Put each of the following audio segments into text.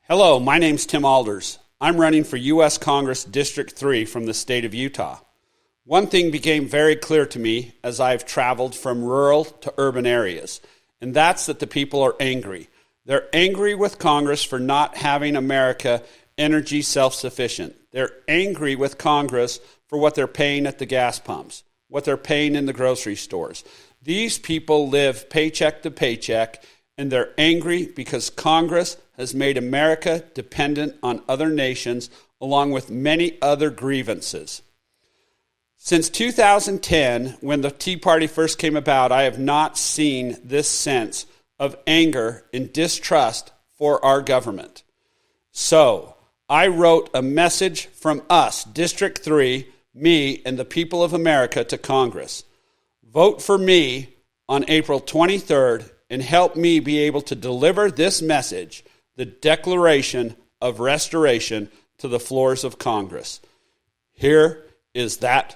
Hello, my name's Tim Aalders. I'm running for U.S. Congress District 3 from the state of Utah. One thing became very clear to me as I've traveled from rural to urban areas, and that's that the people are angry. They're angry with Congress for not having America energy self-sufficient. They're angry with Congress for what they're paying at the gas pumps, what they're paying in the grocery stores. These people live paycheck to paycheck, and they're angry because Congress has made America dependent on other nations, along with many other grievances. Since 2010, when the Tea Party first came about, I have not seen this sense of anger and distrust for our government. So, I wrote a message from us, District 3, me, and the people of America to Congress. Vote for me on April 23rd and help me be able to deliver this message, the Declaration of Restoration, to the floors of Congress. Here is that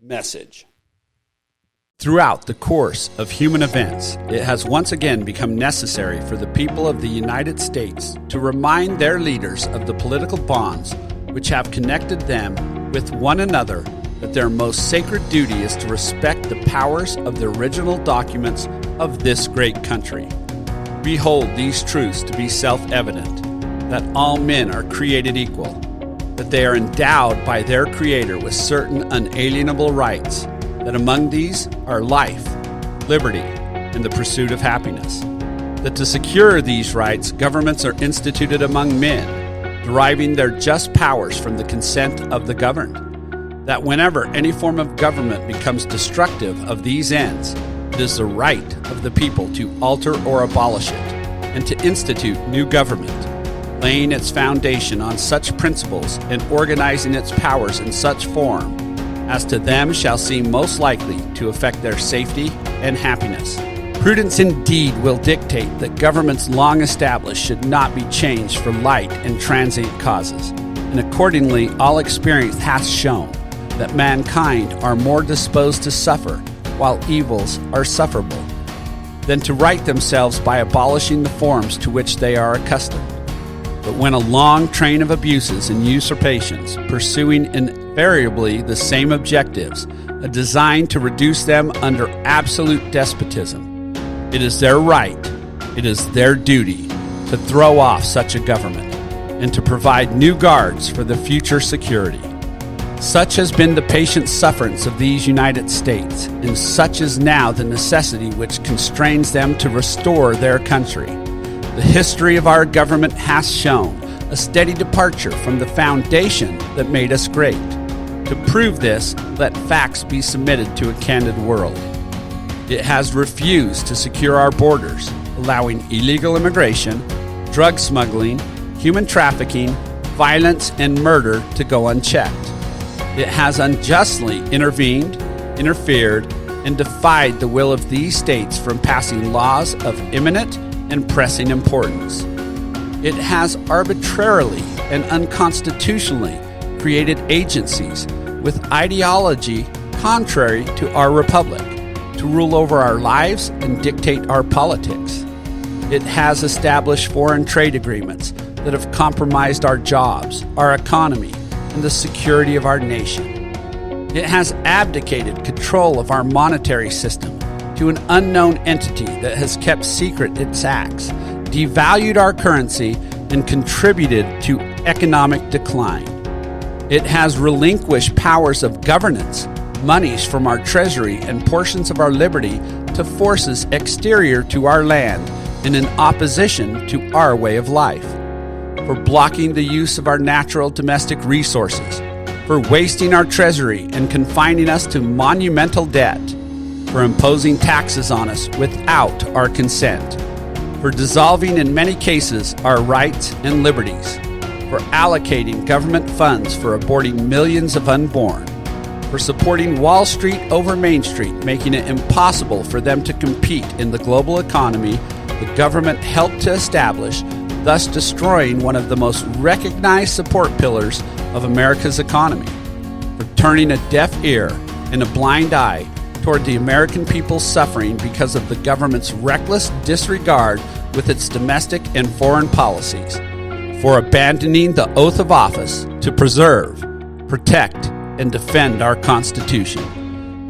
message. Throughout the course of human events, it has once again become necessary for the people of the United States to remind their leaders of the political bonds which have connected them with one another, that their most sacred duty is to respect the powers of the original documents of this great country. We hold these truths to be self-evident, that all men are created equal, that they are endowed by their Creator with certain unalienable rights, that among these are life, liberty, and the pursuit of happiness, that to secure these rights, governments are instituted among men, deriving their just powers from the consent of the governed, that whenever any form of government becomes destructive of these ends, it is the right of the people to alter or abolish it, and to institute new government, laying its foundation on such principles and organizing its powers in such form as to them shall seem most likely to affect their safety and happiness. Prudence indeed will dictate that governments long established should not be changed for light and transient causes, and accordingly all experience hath shown that mankind are more disposed to suffer, while evils are sufferable, than to right themselves by abolishing the forms to which they are accustomed. But when a long train of abuses and usurpations, pursuing invariably the same objectives, a design to reduce them under absolute despotism, it is their right, it is their duty to throw off such a government and to provide new guards for the future security. Such has been the patient sufferance of these United States, and such is now the necessity which constrains them to restore their country. The history of our government has shown a steady departure from the foundation that made us great. To prove this, let facts be submitted to a candid world. It has refused to secure our borders, allowing illegal immigration, drug smuggling, human trafficking, violence, and murder to go unchecked. It has unjustly intervened, interfered, and defied the will of these states from passing laws of imminent and pressing importance. It has arbitrarily and unconstitutionally created agencies with ideology contrary to our republic to rule over our lives and dictate our politics. It has established foreign trade agreements that have compromised our jobs, our economy, and the security of our nation. It has abdicated control of our monetary system to an unknown entity that has kept secret its acts, devalued our currency, and contributed to economic decline. It has relinquished powers of governance, monies from our treasury, and portions of our liberty to forces exterior to our land and in opposition to our way of life, for blocking the use of our natural domestic resources, for wasting our treasury and confining us to monumental debt, for imposing taxes on us without our consent, for dissolving in many cases our rights and liberties, for allocating government funds for aborting millions of unborn, for supporting Wall Street over Main Street, making it impossible for them to compete in the global economy the government helped to establish, thus destroying one of the most recognized support pillars of America's economy, for turning a deaf ear and a blind eye toward the American people's suffering because of the government's reckless disregard with its domestic and foreign policies, for abandoning the oath of office to preserve, protect, and defend our Constitution.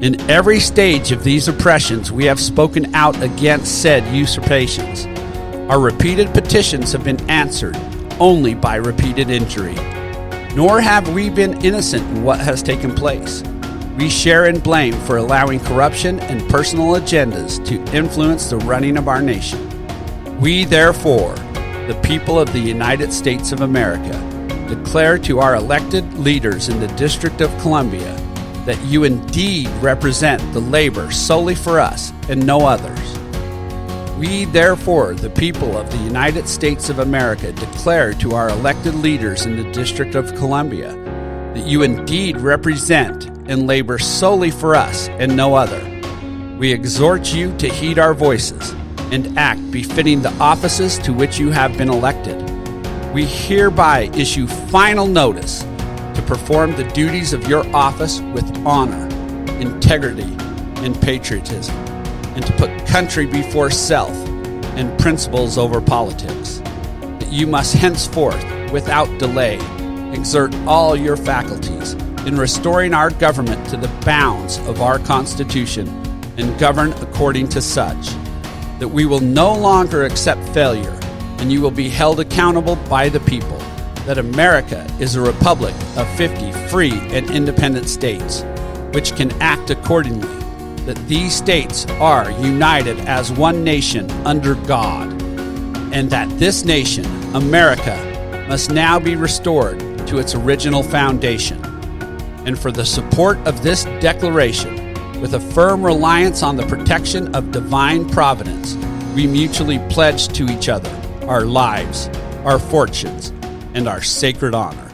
In every stage of these oppressions, we have spoken out against said usurpations. Our repeated petitions have been answered only by repeated injury. Nor have we been innocent in what has taken place. We share in blame for allowing corruption and personal agendas to influence the running of our nation. We, therefore, the people of the United States of America, declare to our elected leaders in the District of Columbia that you indeed represent the labor solely for us and no others. We, therefore, the people of the United States of America, declare to our elected leaders in the District of Columbia that you indeed represent and labor solely for us and no other. We exhort you to heed our voices and act befitting the offices to which you have been elected. We hereby issue final notice to perform the duties of your office with honor, integrity, and patriotism, and to put country before self and principles over politics. That you must henceforth, without delay, exert all your faculties in restoring our government to the bounds of our Constitution and govern according to such, that we will no longer accept failure and you will be held accountable by the people, that America is a republic of 50 free and independent states, which can act accordingly, that these states are united as one nation under God, and that this nation, America, must now be restored to its original foundation. And for the support of this declaration, with a firm reliance on the protection of divine providence, we mutually pledge to each other our lives, our fortunes, and our sacred honor.